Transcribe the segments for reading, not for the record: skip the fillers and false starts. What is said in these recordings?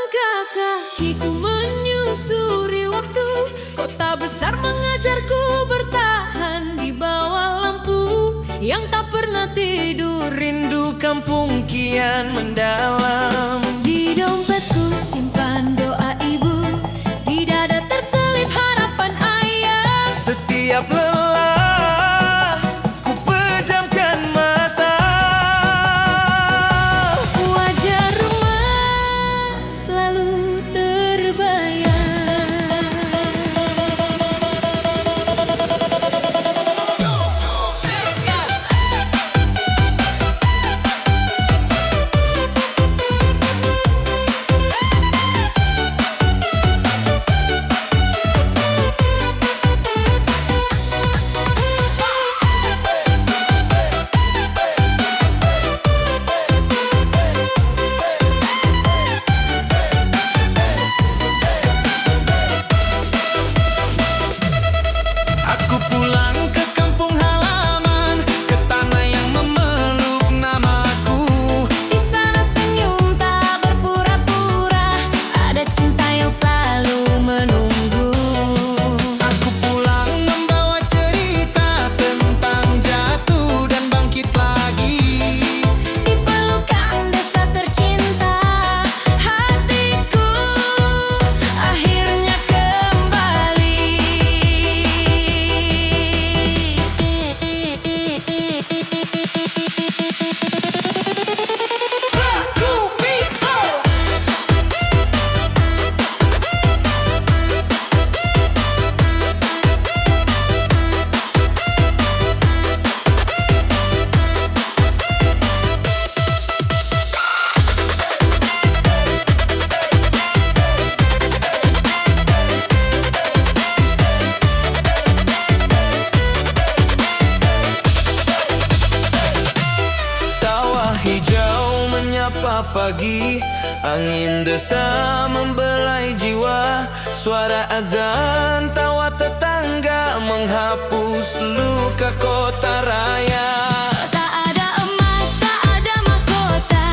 Langkah kakiku menyusuri waktu, kota besar mengajarku bertahan di bawah lampu yang tak pernah tidur. Rindu kampung kian mendalam. Di dompetku simpan doa ibu, di dada terselip harapan ayah. Setiap lelah ku pejamkan mata, Wajah rumah selalu terbayang. aku pulang ke kampung halaman, ke tanah yang memeluk namaku. Di sana senyum tak berpura-pura, ada cinta yang selalu menunggu. Aku pulang membawa cerita tentang jatuh dan bangkit lagi. Di pelukan desa tercinta, hatiku akhirnya kembali. Sawah hijau menyapa pagi, angin desa membelai jiwa. Suara azan tawa tetangga menghapus luka kota raya. Tak ada emas, tak ada mahkota,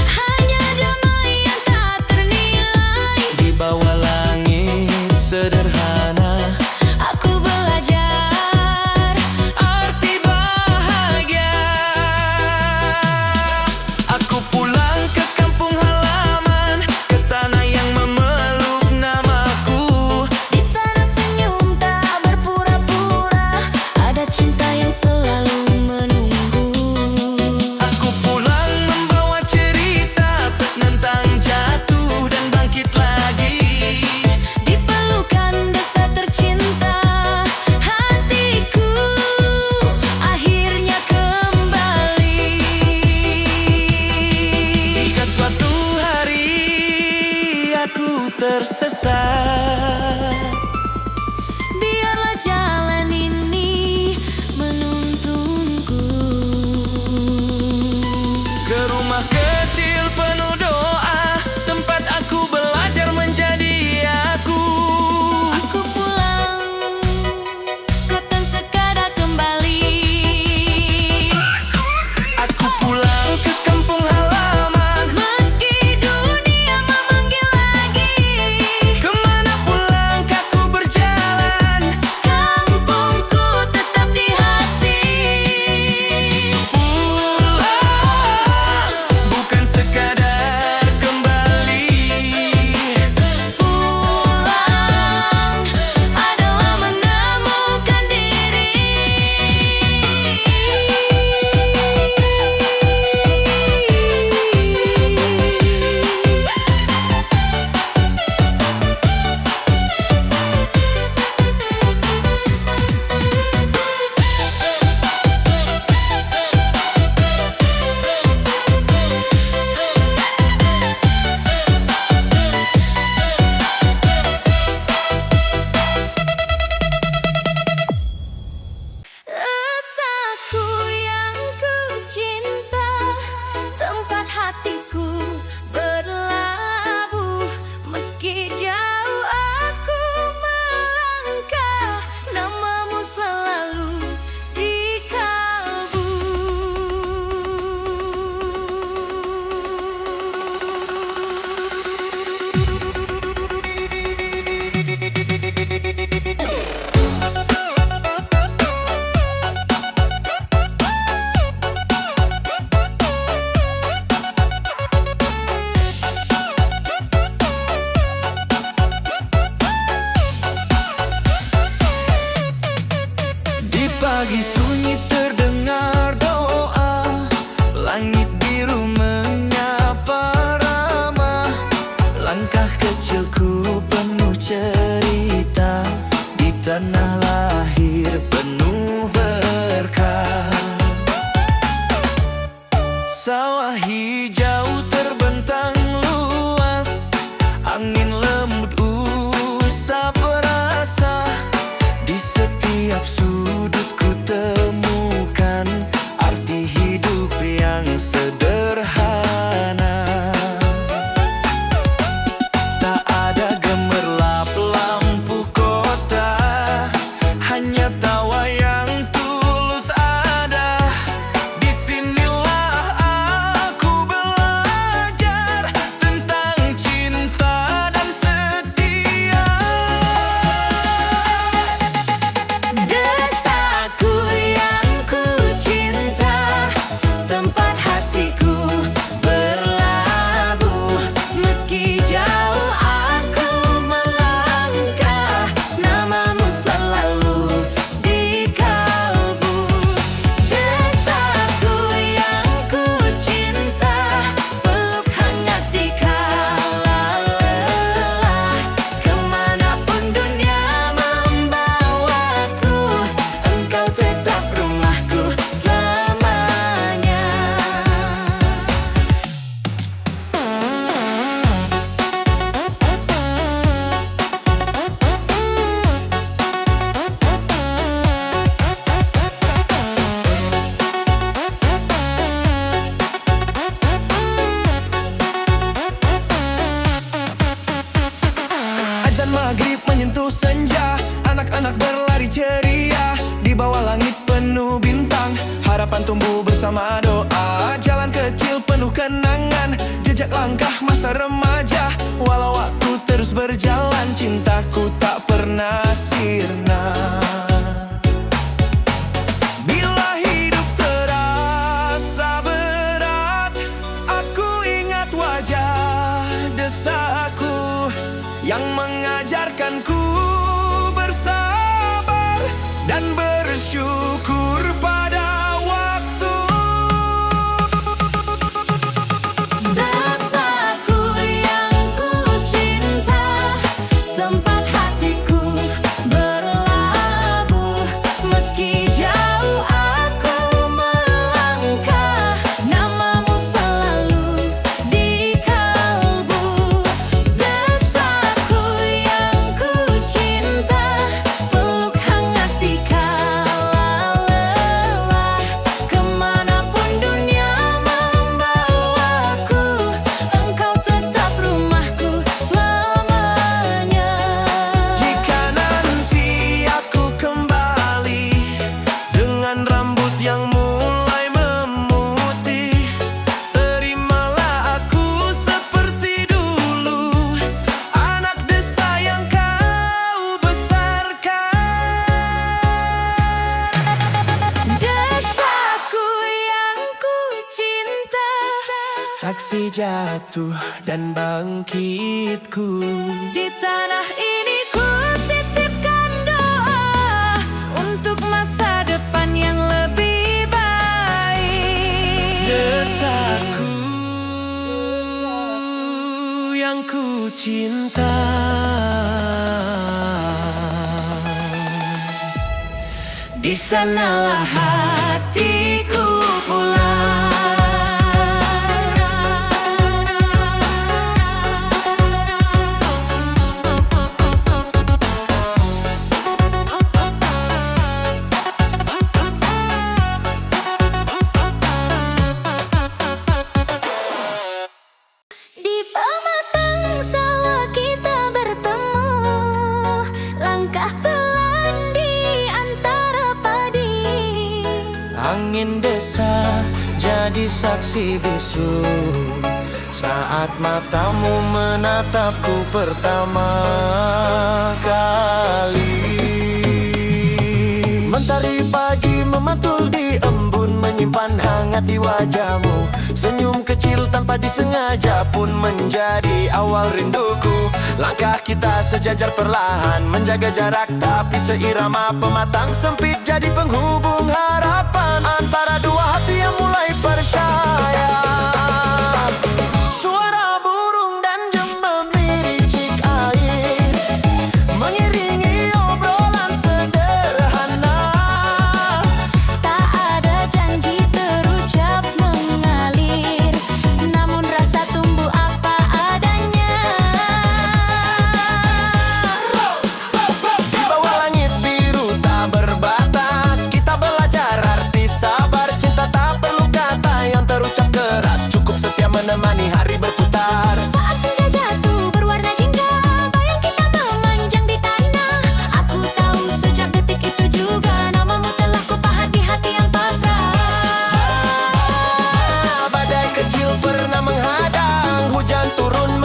hanya damai yang tak ternilai. Di bawah langit sederhana, Aku belajar arti bahagia. Aku pulang ke kampung halaman, ke tanah yang memeluk namaku. di sana senyum tak berpura-pura, ada cinta yang selalu menunggu. Aku pulang membawa cerita tentang jatuh dan bangkit lagi. Di pelukan desa tercinta, hatiku akhirnya kembali. Jika suatu hari aku tersesat, Biarlah jalan ini menuntunku ke rumah kecil penuh doa, tempat aku belajar menjadi aku. Aku pulang, kapan sekadar kembali. Aku pulang ke kampung halaman, Meski dunia memanggil lagi, kemana pun langkahku kecilku penuh cerita, di tanah lahir penuh berkah. Sawah hijau terbentang luas, angin lembut usap rasa. Di setiap sudut ku temukan arti hidup yang sederhana. Tak ada gemerlap lampu kota, hanya tawa yang tulus ada. Disinilah aku belajar tentang cinta dan setia. Desaku yang ku cinta, tempat hatiku berlabuh. Meski jauh aku melangkah, namamu selalu di kalbu. Desaku yang ku cinta, peluk hangat di kala lelah. Kemanapun dunia membawaku, engkau tetap rumahku selamanya. Azan maghrib menyentuh senja, anak-anak berlari ceria. Di bawah langit penuh bintang, harapan tumbuh bersama doa. Jalan kecil penuh kenangan, jejak langkah masa remaja. Walau waktu terus berjalan, cintaku tak pernah sirna. Bila hidup terasa berat, aku ingat wajah desaku yang mengajarkanku bersabar dan bersyukur pada waktu. Desaku yang ku cinta, tempat hatiku berlabuh. Meski jauh aku melangkah, namamu selalu di kalbu. Desaku yang ku cinta, peluk hangat di kala lelah. Kemanapun dunia membawaku, engkau tetap rumahku selamanya. Jika nanti aku kembali dengan rambut yang mulai memutih, terimalah aku seperti dulu, anak desa yang kau besarkan. Desaku yang ku cinta, Saksi jatuh dan bangkitku. di tanah ini ku titipkan doa untuk masa depan yang lebih baik. Desaku yang ku cinta, Di sanalah hatiku Di pematang sawah kita bertemu, langkah pelan di antara padi. angin desa jadi saksi bisu saat matamu menatapku pertama kali. Mentari pagi memantul di embun, menyimpan hangat di wajahmu. Senyum kecil tanpa disengaja pun menjadi awal rinduku. Langkah kita sejajar perlahan, menjaga jarak tapi seirama. Pematang sempit jadi penghubung harapan antara dua hati yang mulai percaya. Suara burung dan jam memirici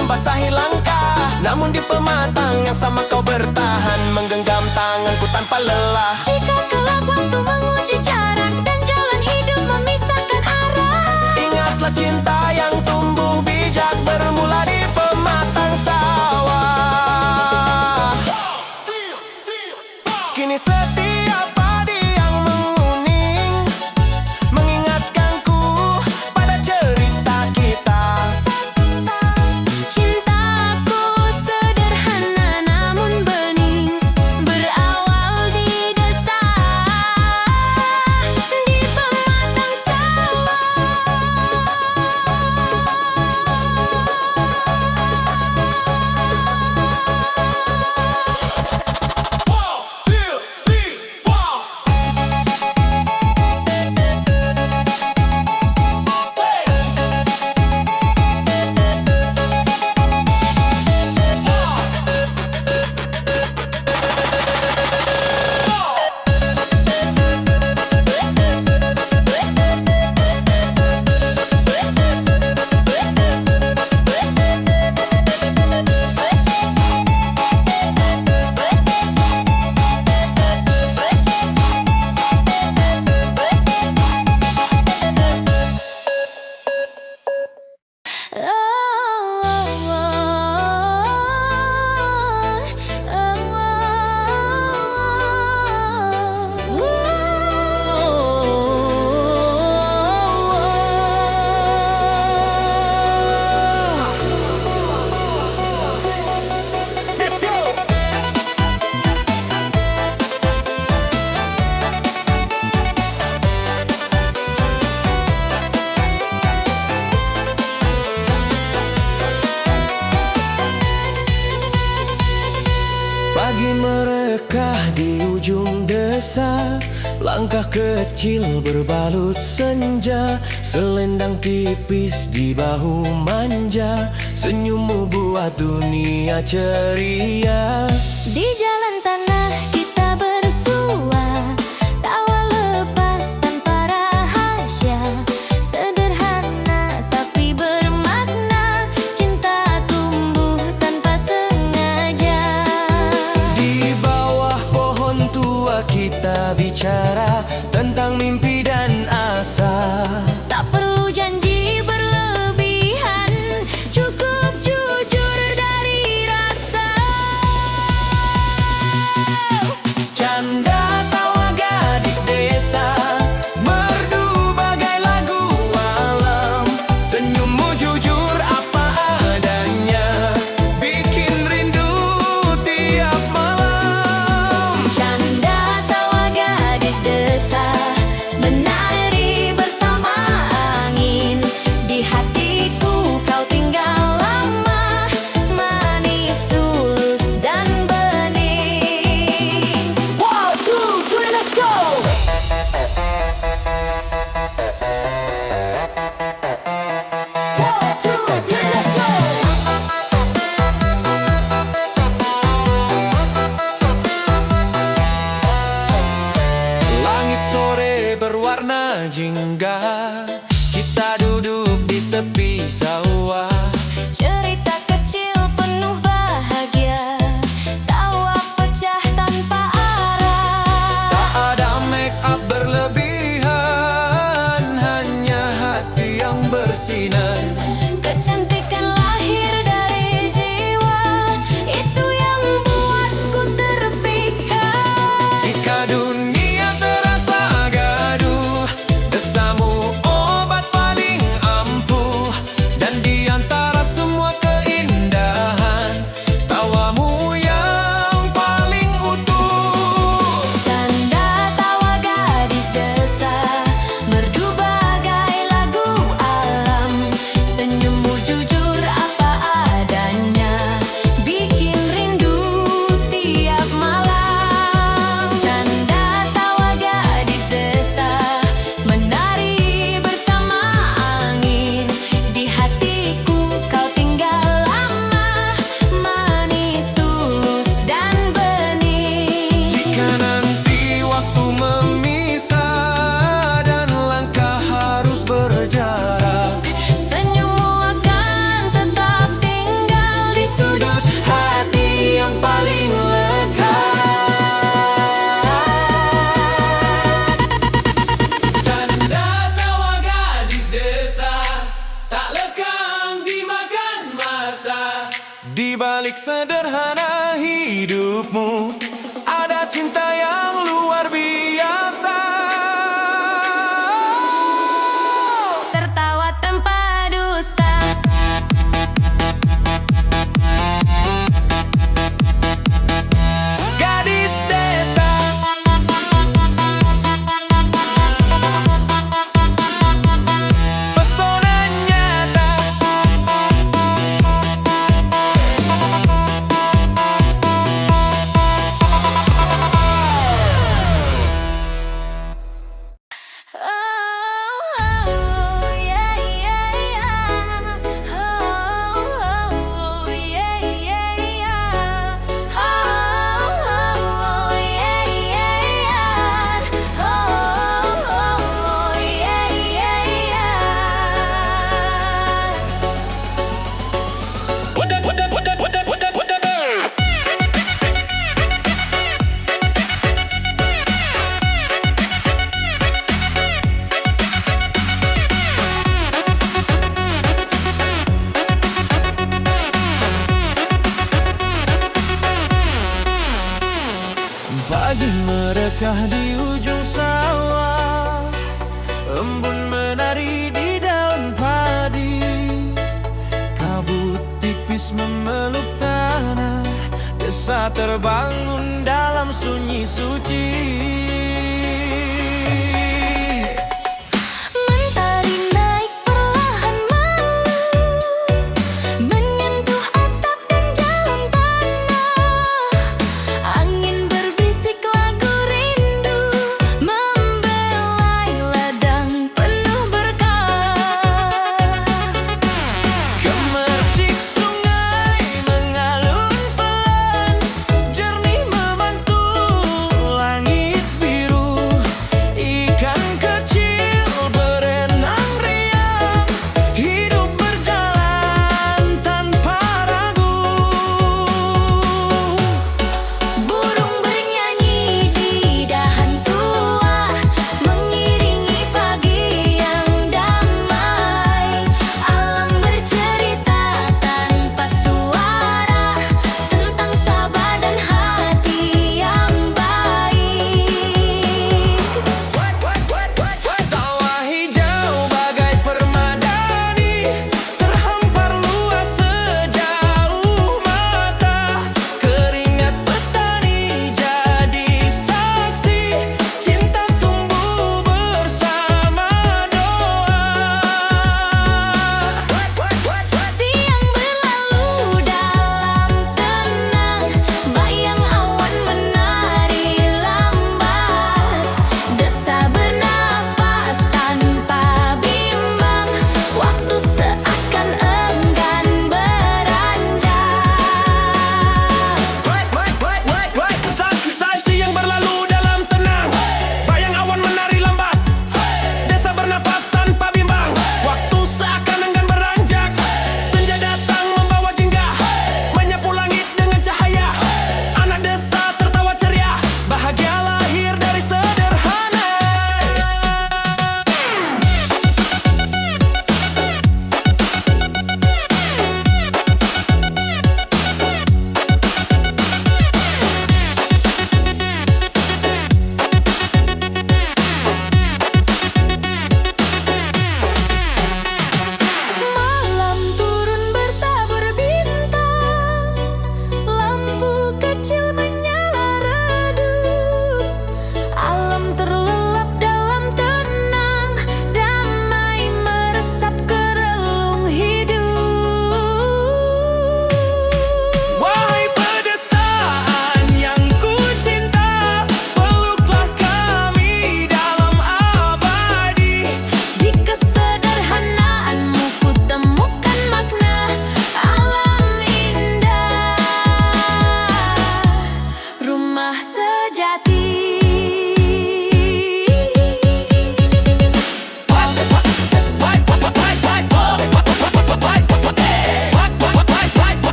membasahi langkah. Namun di pematang yang sama kau bertahan, menggenggam tanganku tanpa lelah. Jika kelak waktu menguji jarak dan jalan hidup memisahkan arah, Ingatlah cinta yang tumbuh bijak bermula di pematang sawah. Kini setiap padi yang menguning mengingatkanku pada cerita kita. cintaku sederhana namun bening, berawal di desa, di pematang sawah. Bagi mereka di ujung desa, langkah kecil berbalut senja, selendang tipis di bahu manja, senyummu buat dunia ceria. Di jalan tanah kita bersua, tawa lepas tanpa rahasia, sederhana tapi bermakna, cinta tumbuh tanpa sengaja. Di bawah pohon tua kita bicara tentang mimpi dan asa. Tak perlu janji berlebihan, cukup jujur dari rasa. Di balik sederhana hidupmu ada cinta yang luar biasa. Tertawa tanpa dusta. Gadis desa, pesona nyata. Oh, yeah, yeah, yeah. Oh, yeah, yeah, yeah. Oh, yeah, yeah, yeah. Oh, yeah, yeah, Pagi merekah di ujung sawah, embun menari di daun padi. Kabut tipis memeluk tanah, desa terbangun dalam sunyi suci. Mentari naik perlahan malu, menyentuh atap dan jalan tanah. Angin berbisik lagu rindu, membelai ladang penuh berkah. Gemercik sungai mengalun pelan, jernih memantul langit biru.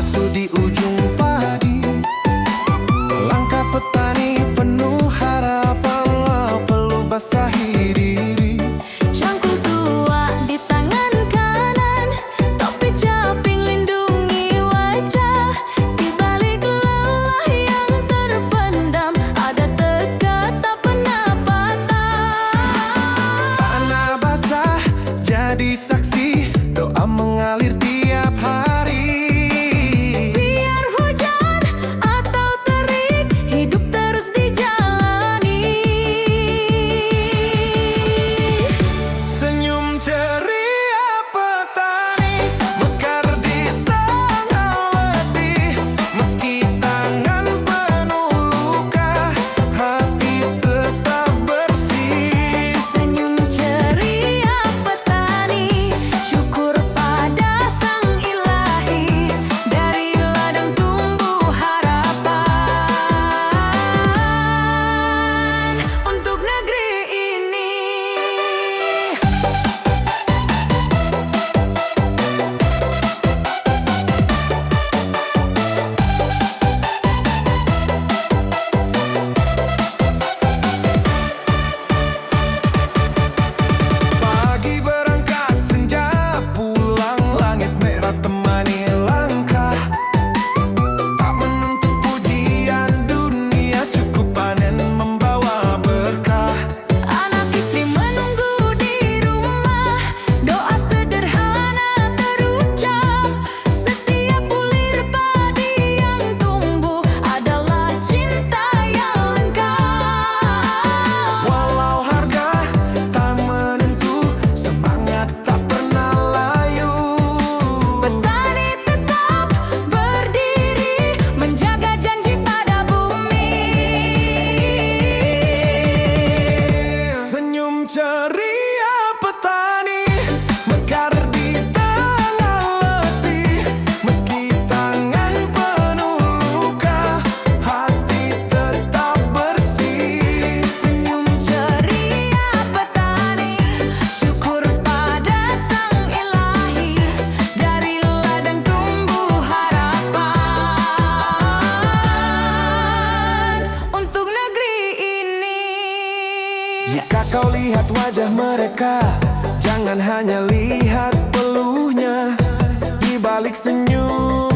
menyatu di ujung padi. Langkah petani penuh harapan, perlu basahi diri. Cangkul tua di tangan kanan, topi caping lindungi wajah. Di balik lelah yang terpendam, ada tekad tak pernah patah. Tanah basah jadi saksi, doa mengalir tiap hari. Biar hujan atau terik, hidup terus dijalani. Senyum ceria petani mekar di tengah letih. Meski tangan penuh luka, hati tetap bersih. Senyum ceria petani, syukur pada Sang Ilahi. Dari ladang tumbuh harapan untuk negeri ini. Pagi berangkat, senja pulang, langit merah temani langkah. Tak menuntut pujian dunia, cukup panen membawa berkah. Anak istri menunggu di rumah, doa sederhana terucap. Setiap bulir padi yang tumbuh adalah cinta yang lengkap. Walau harga tak menentu, semangat tak pernah layu. Petani tetap berdiri, menjaga janji pada bumi. Senyum ceria petani mekar di tengah letih. Meski tangan penuh luka, hati tetap bersih. Senyum ceria petani, syukur pada Sang Ilahi. Dari ladang tumbuh harapan untuk negeri ini. Jika kau lihat wajah mereka, jangan hanya lihat peluhnya. Di balik senyum